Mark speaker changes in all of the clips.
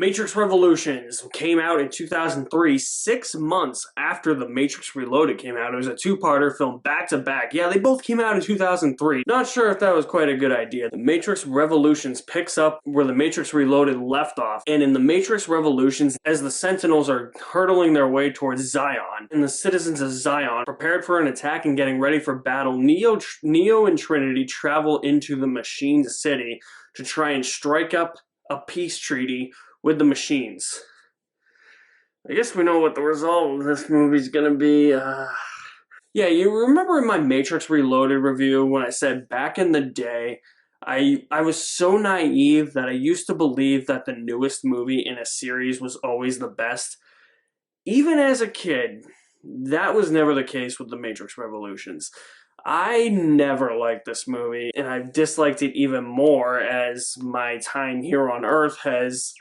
Speaker 1: Matrix Revolutions came out in 2003, 6 months after The Matrix Reloaded came out. It was a two-parter filmed back-to-back. Yeah, they both came out in 2003. Not sure if that was quite a good idea. The Matrix Revolutions picks up where The Matrix Reloaded left off, and in The Matrix Revolutions, as the Sentinels are hurtling their way towards Zion, and the citizens of Zion, prepared for an attack and getting ready for battle, Neo and Trinity travel into the Machine City to try and strike up a peace treaty with the machines. I guess we know what the result of this movie's gonna be. Yeah, you remember in my Matrix Reloaded review when I said back in the day, I was so naive that I used to believe that the newest movie in a series was always the best. Even as a kid, that was never the case with The Matrix Revolutions. I never liked this movie, and I've disliked it even more as my time here on Earth has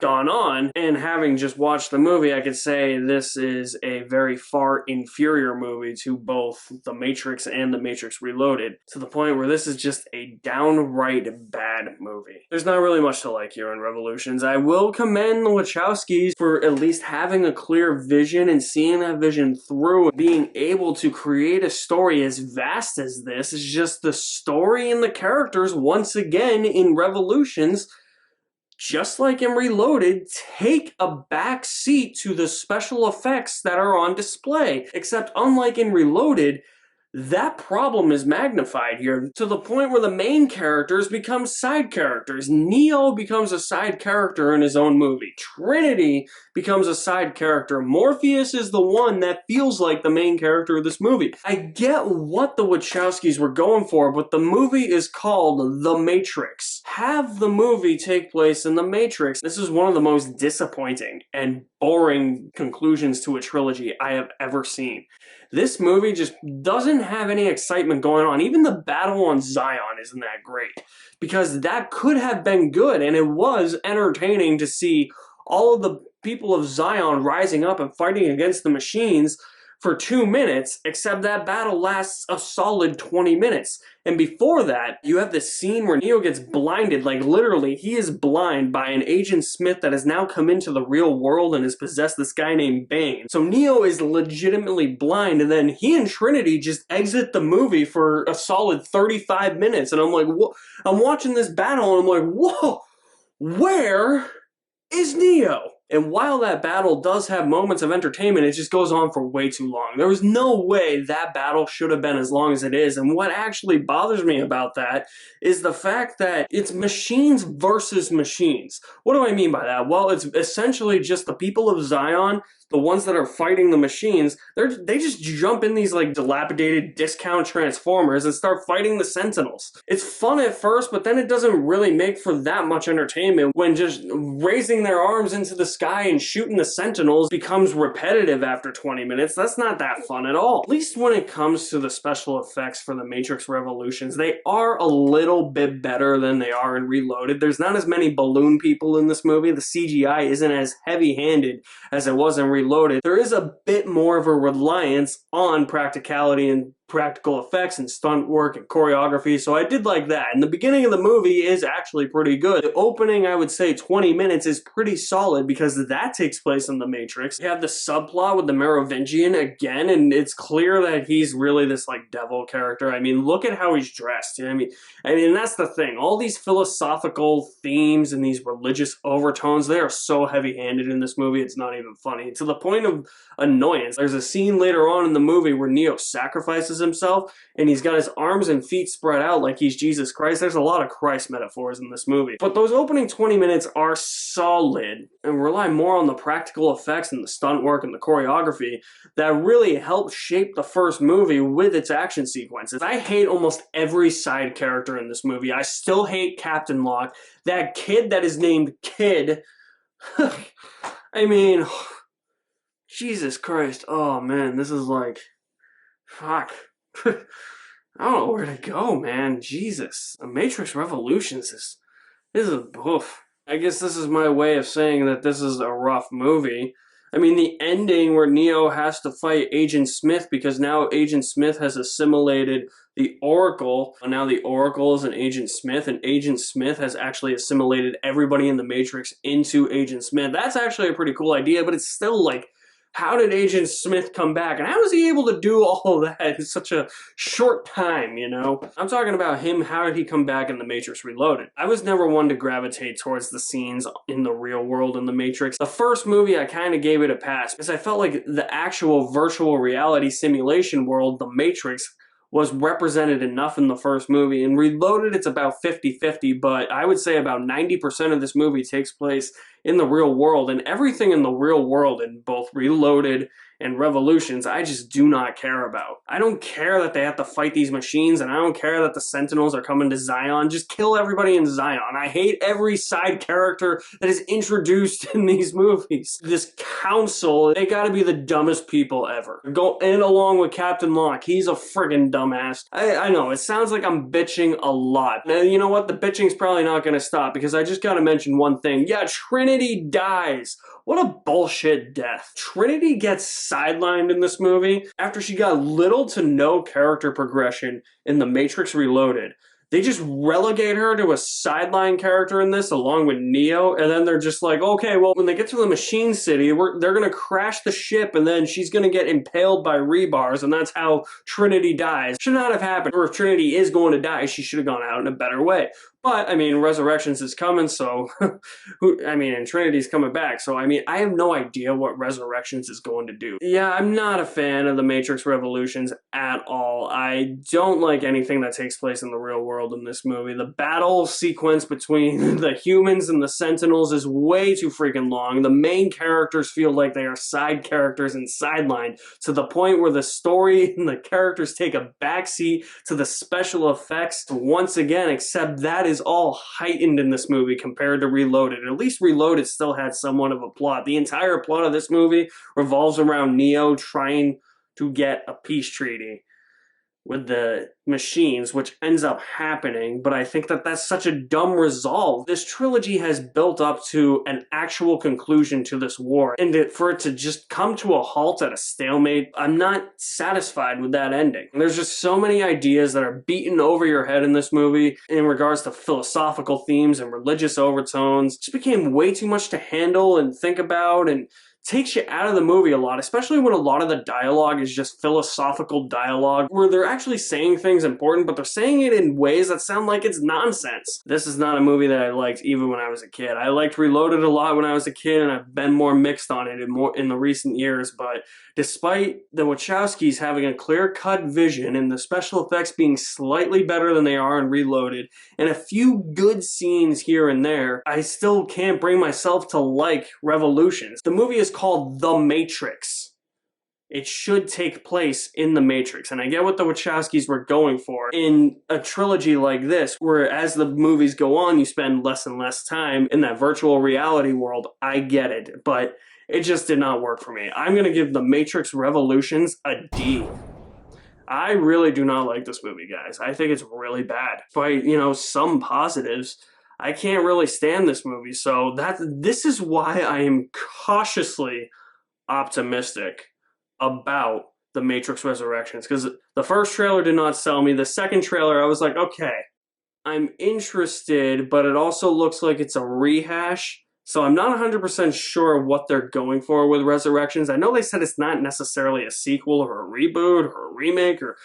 Speaker 1: gone on. And having just watched the movie, I could say this is a very far inferior movie to both The Matrix and The Matrix Reloaded, to the point where this is just a downright bad movie. There's not really much to like here in Revolutions. I will commend the Wachowskis for at least having a clear vision and seeing that vision through, and being able to create a story as vast as this. Is just the story and the characters, once again in Revolutions, just like in Reloaded, take a back seat to the special effects that are on display. Except unlike in Reloaded, that problem is magnified here to the point where the main characters become side characters. Neo becomes a side character in his own movie. Trinity becomes a side character. Morpheus is the one that feels like the main character of this movie. I get what the Wachowskis were going for, but the movie is called The Matrix. Have the movie take place in The Matrix. This is one of the most disappointing and boring conclusions to a trilogy I have ever seen. This movie just doesn't have any excitement going on. Even the battle on Zion isn't that great, because that could have been good, and it was entertaining to see all of the people of Zion rising up and fighting against the machines for 2 minutes, except that battle lasts a solid 20 minutes. And before that, you have this scene where Neo gets blinded, like literally, he is blind by an Agent Smith that has now come into the real world and has possessed this guy named Bane. So Neo is legitimately blind, and then he and Trinity just exit the movie for a solid 35 minutes. And I'm like, I'm watching this battle, and I'm like, whoa, where is Neo? And while that battle does have moments of entertainment, it just goes on for way too long. There was no way that battle should have been as long as it is. And what actually bothers me about that is the fact that it's machines versus machines. What do I mean by that? Well, it's essentially just the people of Zion, the ones that are fighting the machines. They just jump in these like dilapidated discount Transformers and start fighting the Sentinels. It's fun at first, but then it doesn't really make for that much entertainment when just raising their arms into the sky and shooting the Sentinels becomes repetitive after 20 minutes. That's not that fun at all. At least when it comes to the special effects for the Matrix Revolutions, they are a little bit better than they are in Reloaded. There's not as many balloon people in this movie. The CGI isn't as heavy-handed as it was in Reloaded. There is a bit more of a reliance on practicality and practical effects and stunt work and choreography, so I did like that. And the beginning of the movie is actually pretty good. The opening, I would say 20 minutes, is pretty solid because that takes place in The Matrix. You have the subplot with the Merovingian again, and it's clear that he's really this like devil character. I mean, look at how he's dressed. You know what I mean, that's the thing. All these philosophical themes and these religious overtones, they are so heavy-handed in this movie, it's not even funny. To the point of annoyance. There's a scene later on in the movie where Neo sacrifices himself, and he's got his arms and feet spread out like he's Jesus Christ. There's a lot of Christ metaphors in this movie. But those opening 20 minutes are solid and rely more on the practical effects and the stunt work and the choreography that really helped shape the first movie with its action sequences. I hate almost every side character in this movie. I still hate Captain Locke. That kid that is named Kid. I mean, Jesus Christ. Oh man, this is like, fuck. I don't know where to go, man. Jesus. The Matrix Revolutions this is oof. I guess this is my way of saying that this is a rough movie. I mean, the ending where Neo has to fight Agent Smith because now Agent Smith has assimilated the Oracle. Now the Oracle is an Agent Smith, and Agent Smith has actually assimilated everybody in the Matrix into Agent Smith. That's actually a pretty cool idea, but it's still like, how did Agent Smith come back? And how was he able to do all of that in such a short time, you know? I'm talking about him, how did he come back in The Matrix Reloaded? I was never one to gravitate towards the scenes in the real world in The Matrix. The first movie, I kind of gave it a pass because I felt like the actual virtual reality simulation world, The Matrix, was represented enough in the first movie. In Reloaded, it's about 50-50, but I would say about 90% of this movie takes place in the real world, and everything in the real world in both Reloaded and Revolutions, I just do not care about. I don't care that they have to fight these machines, and I don't care that the Sentinels are coming to Zion. Just kill everybody in Zion. I hate every side character that is introduced in these movies. This council, they gotta be the dumbest people ever. Go in along with Captain Locke. He's a friggin' dumbass. I know, it sounds like I'm bitching a lot. Now, you know what? The bitching's probably not gonna stop because I just gotta mention one thing. Yeah, Trinity dies. What a bullshit death. Trinity gets sidelined in this movie after she got little to no character progression in The Matrix Reloaded. They just relegate her to a sideline character in this along with Neo, and then they're just like, okay, well, when they get to the Machine City, they're gonna crash the ship and then she's gonna get impaled by rebars, and that's how Trinity dies. Should not have happened. Or if Trinity is going to die, she should have gone out in a better way. But, I mean, Resurrections is coming, so, and Trinity's coming back, so, I mean, I have no idea what Resurrections is going to do. Yeah, I'm not a fan of The Matrix Revolutions at all. I don't like anything that takes place in the real world in this movie. The battle sequence between the humans and the Sentinels is way too freaking long. The main characters feel like they are side characters and sidelined to the point where the story and the characters take a backseat to the special effects once again, except that is all heightened in this movie compared to Reloaded. At least Reloaded still had somewhat of a plot. The entire plot of this movie revolves around Neo trying to get a peace treaty with the machines, which ends up happening, but I think that that's such a dumb resolve. This trilogy has built up to an actual conclusion to this war, and for it to just come to a halt at a stalemate, I'm not satisfied with that ending. There's just so many ideas that are beaten over your head in this movie in regards to philosophical themes and religious overtones. It just became way too much to handle and think about, and takes you out of the movie a lot, especially when a lot of the dialogue is just philosophical dialogue where they're actually saying things important, but they're saying it in ways that sound like it's nonsense. This is not a movie that I liked even when I was a kid. I liked Reloaded a lot when I was a kid, and I've been more mixed on it in the recent years, but despite the Wachowskis having a clear-cut vision and the special effects being slightly better than they are in Reloaded, and a few good scenes here and there, I still can't bring myself to like Revolutions. The movie is called The Matrix. It should take place in The Matrix, and I get what the Wachowskis were going for in a trilogy like this, where as the movies go on, you spend less and less time in that virtual reality world. I get it, but it just did not work for me. I'm going to give The Matrix Revolutions a D. I really do not like this movie, guys. I think it's really bad. Despite, some positives, I can't really stand this movie, so this is why I am cautiously optimistic about The Matrix Resurrections, because the first trailer did not sell me. The second trailer, I was like, okay, I'm interested, but it also looks like it's a rehash, so I'm not 100% sure what they're going for with Resurrections. I know they said it's not necessarily a sequel or a reboot or a remake, or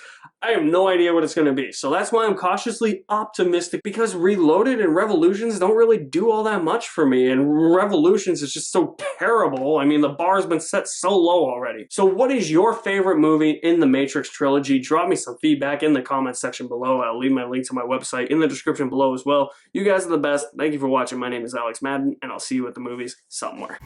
Speaker 1: I have no idea what it's going to be. So that's why I'm cautiously optimistic, because Reloaded and Revolutions don't really do all that much for me, and Revolutions is just so terrible. I mean, the bar's been set so low already. So what is your favorite movie in the Matrix trilogy? Drop me some feedback in the comments section below. I'll leave my link to my website in the description below as well. You guys are the best. Thank you for watching. My name is Alex Madden, and I'll see you at the movies somewhere.